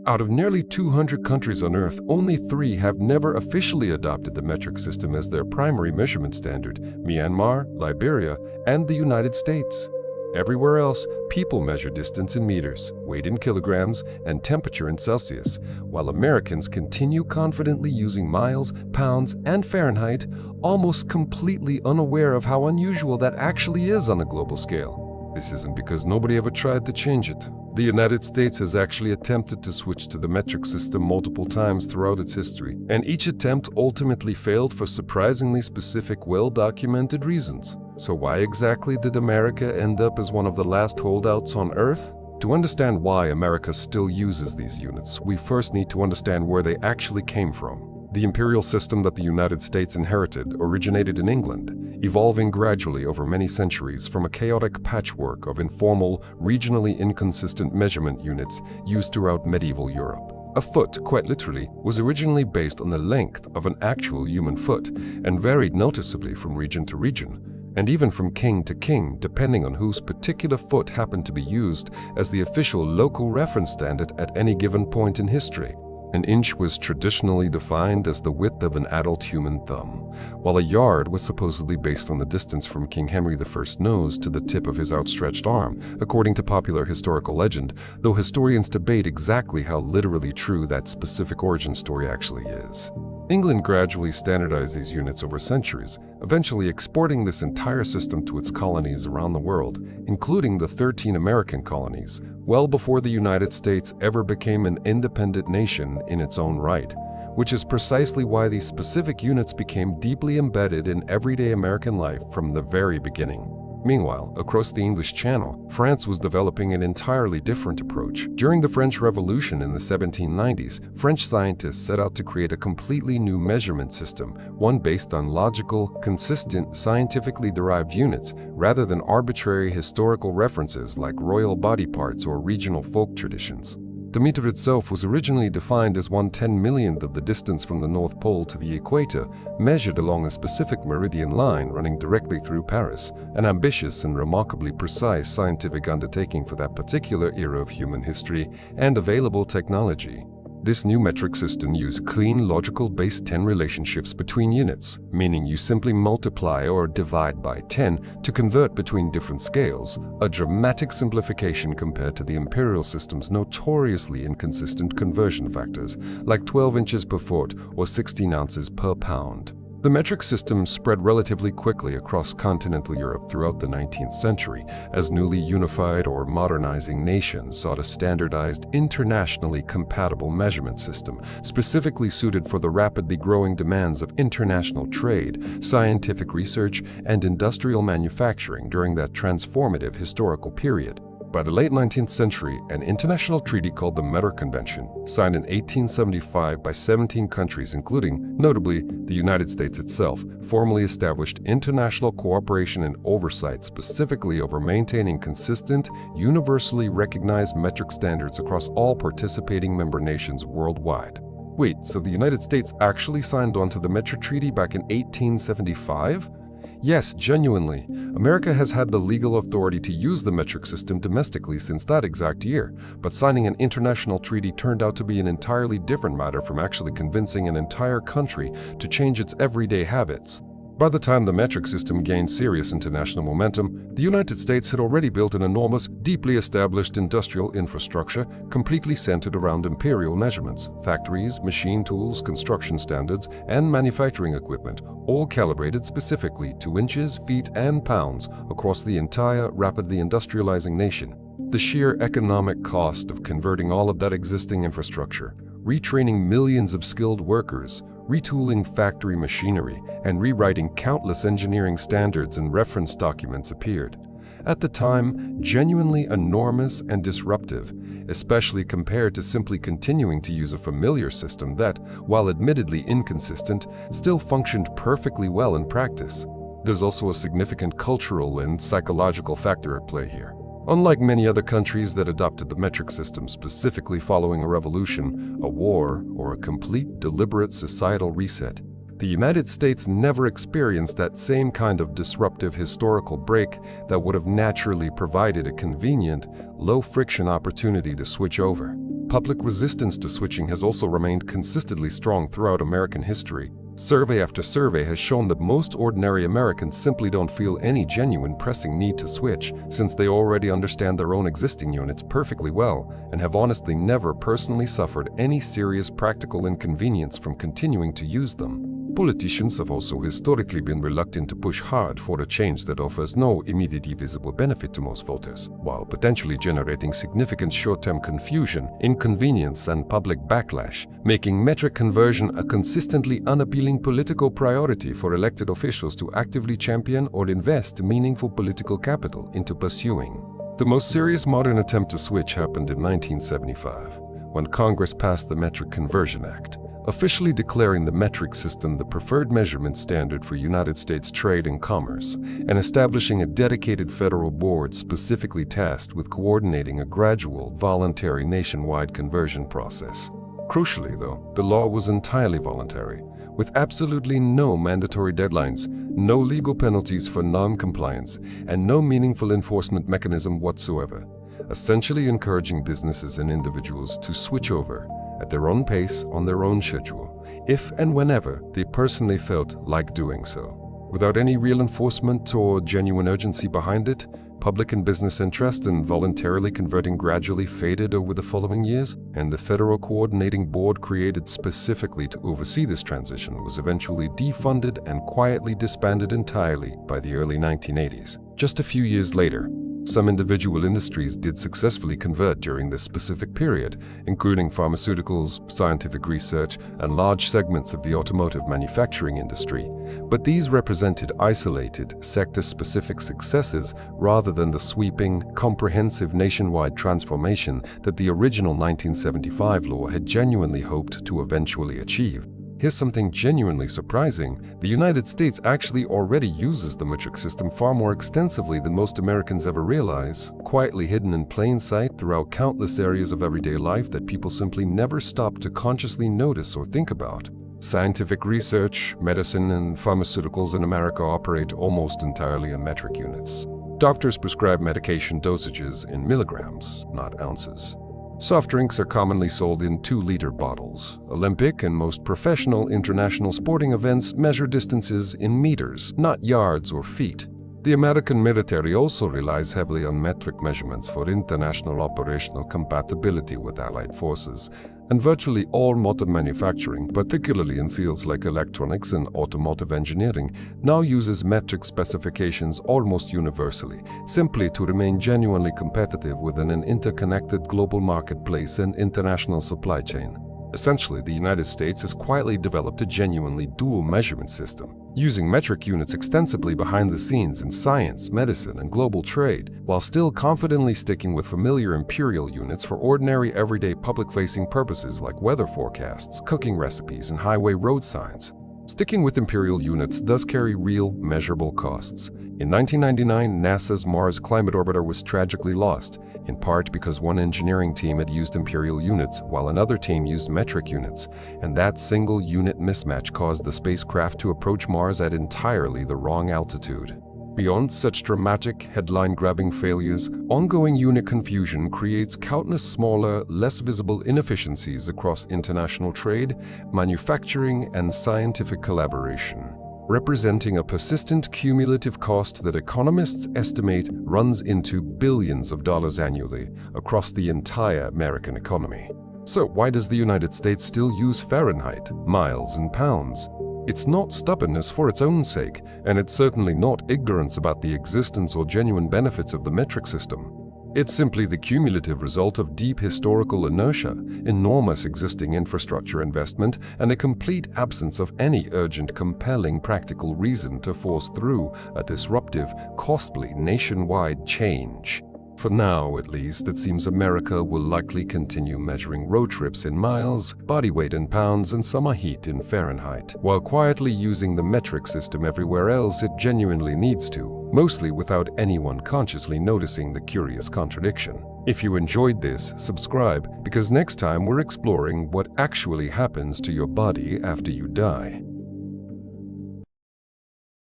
Out of nearly 200 countries on Earth, only 3 have never officially adopted the metric system as their primary measurement standard: Myanmar, Liberia, and the United States. Everywhere else, people measure distance in meters, weight in kilograms, and temperature in Celsius, while Americans continue confidently using miles, pounds, and Fahrenheit, almost completely unaware of how unusual that actually is on a global scale. This isn't because nobody ever tried to change it. The United States has actually attempted to switch to the metric system multiple times throughout its history, and each attempt ultimately failed for surprisingly specific, well-documented reasons. So why exactly did America end up as one of the last holdouts on Earth? To understand why America still uses these units, we first need to understand where they actually came from. The imperial system that the United States inherited originated in England, evolving gradually over many centuries from a chaotic patchwork of informal, regionally inconsistent measurement units used throughout medieval Europe. A foot, quite literally, was originally based on the length of an actual human foot and varied noticeably from region to region, and even from king to king, depending on whose particular foot happened to be used as the official local reference standard at any given point in history. An inch was traditionally defined as the width of an adult human thumb, while a yard was supposedly based on the distance from King Henry I's nose to the tip of his outstretched arm, according to popular historical legend, though historians debate exactly how literally true that specific origin story actually is. England gradually standardized these units over centuries, eventually exporting this entire system to its colonies around the world, including the 13 American colonies, well before the United States ever became an independent nation in its own right, which is precisely why these specific units became deeply embedded in everyday American life from the very beginning. Meanwhile, across the English Channel, France was developing an entirely different approach. During the French Revolution in the 1790s, French scientists set out to create a completely new measurement system, one based on logical, consistent, scientifically derived units, rather than arbitrary historical references like royal body parts or regional folk traditions. The meter itself was originally defined as 1/10,000,000th of the distance from the North Pole to the equator, measured along a specific meridian line running directly through Paris, an ambitious and remarkably precise scientific undertaking for that particular era of human history and available technology. This new metric system used clean, logical base 10 relationships between units, meaning you simply multiply or divide by 10 to convert between different scales, a dramatic simplification compared to the imperial system's notoriously inconsistent conversion factors, like 12 inches per foot or 16 ounces per pound. The metric system spread relatively quickly across continental Europe throughout the 19th century, as newly unified or modernizing nations sought a standardized, internationally compatible measurement system, specifically suited for the rapidly growing demands of international trade, scientific research, and industrial manufacturing during that transformative historical period. By the late 19th century, an international treaty called the Metter Convention, signed in 1875 by 17 countries, including, notably, the United States itself, formally established international cooperation and oversight specifically over maintaining consistent, universally recognized metric standards across all participating member nations worldwide. Wait, so the United States actually signed on to the Metter Treaty back in 1875? Yes, genuinely. America has had the legal authority to use the metric system domestically since that exact year, but signing an international treaty turned out to be an entirely different matter from actually convincing an entire country to change its everyday habits. By the time the metric system gained serious international momentum, the United States had already built an enormous, deeply established industrial infrastructure completely centered around imperial measurements, factories, machine tools, construction standards, and manufacturing equipment, all calibrated specifically to inches, feet, and pounds across the entire rapidly industrializing nation. The sheer economic cost of converting all of that existing infrastructure, retraining millions of skilled workers, retooling factory machinery, and rewriting countless engineering standards and reference documents appeared. At the time, genuinely enormous and disruptive, especially compared to simply continuing to use a familiar system that, while admittedly inconsistent, still functioned perfectly well in practice. There's also a significant cultural and psychological factor at play here. Unlike many other countries that adopted the metric system specifically following a revolution, a war, or a complete deliberate societal reset, The United States never experienced that same kind of disruptive historical break that would have naturally provided a convenient, low-friction opportunity to switch over. Public resistance to switching has also remained consistently strong throughout American history. Survey after survey has shown that most ordinary Americans simply don't feel any genuine pressing need to switch, since they already understand their own existing units perfectly well and have honestly never personally suffered any serious practical inconvenience from continuing to use them. Politicians have also historically been reluctant to push hard for a change that offers no immediately visible benefit to most voters, while potentially generating significant short-term confusion, inconvenience, and public backlash, making metric conversion a consistently unappealing political priority for elected officials to actively champion or invest meaningful political capital into pursuing. The most serious modern attempt to switch happened in 1975, when Congress passed the Metric Conversion Act, officially declaring the metric system the preferred measurement standard for United States trade and commerce, and establishing a dedicated federal board specifically tasked with coordinating a gradual, voluntary nationwide conversion process. Crucially, though, the law was entirely voluntary, with absolutely no mandatory deadlines, no legal penalties for non-compliance, and no meaningful enforcement mechanism whatsoever, essentially encouraging businesses and individuals to switch over at their own pace, on their own schedule, if and whenever they personally felt like doing so. Without any real enforcement or genuine urgency behind it, public and business interest in voluntarily converting gradually faded over the following years, and the Federal Coordinating Board created specifically to oversee this transition was eventually defunded and quietly disbanded entirely by the early 1980s. Just a few years later, some individual industries did successfully convert during this specific period, including pharmaceuticals, scientific research, and large segments of the automotive manufacturing industry. But these represented isolated, sector-specific successes rather than the sweeping, comprehensive nationwide transformation that the original 1975 law had genuinely hoped to eventually achieve. Here's something genuinely surprising. The United States actually already uses the metric system far more extensively than most Americans ever realize, quietly hidden in plain sight throughout countless areas of everyday life that people simply never stop to consciously notice or think about. Scientific research, medicine, and pharmaceuticals in America operate almost entirely in metric units. Doctors prescribe medication dosages in milligrams, not ounces. Soft drinks are commonly sold in 2-liter bottles. Olympic and most professional international sporting events measure distances in meters, not yards or feet. The American military also relies heavily on metric measurements for international operational compatibility with allied forces, and virtually all modern manufacturing, particularly in fields like electronics and automotive engineering, now uses metric specifications almost universally, simply to remain genuinely competitive within an interconnected global marketplace and international supply chain. Essentially, the United States has quietly developed a genuinely dual measurement system, using metric units extensively behind the scenes in science, medicine, and global trade, while still confidently sticking with familiar imperial units for ordinary everyday public-facing purposes like weather forecasts, cooking recipes, and highway road signs. Sticking with imperial units does carry real, measurable costs. In 1999, NASA's Mars Climate Orbiter was tragically lost, in part because one engineering team had used imperial units while another team used metric units, and that single unit mismatch caused the spacecraft to approach Mars at entirely the wrong altitude. Beyond such dramatic, headline-grabbing failures, ongoing unit confusion creates countless smaller, less visible inefficiencies across international trade, manufacturing, and scientific collaboration, representing a persistent cumulative cost that economists estimate runs into billions of dollars annually across the entire American economy. So why does the United States still use Fahrenheit, miles, and pounds? It's not stubbornness for its own sake, and it's certainly not ignorance about the existence or genuine benefits of the metric system. It's simply the cumulative result of deep historical inertia, enormous existing infrastructure investment, and a complete absence of any urgent, compelling practical reason to force through a disruptive, costly, nationwide change. For now, at least, it seems America will likely continue measuring road trips in miles, body weight in pounds, and summer heat in Fahrenheit, while quietly using the metric system everywhere else it genuinely needs to, mostly without anyone consciously noticing the curious contradiction. If you enjoyed this, subscribe, because next time we're exploring what actually happens to your body after you die.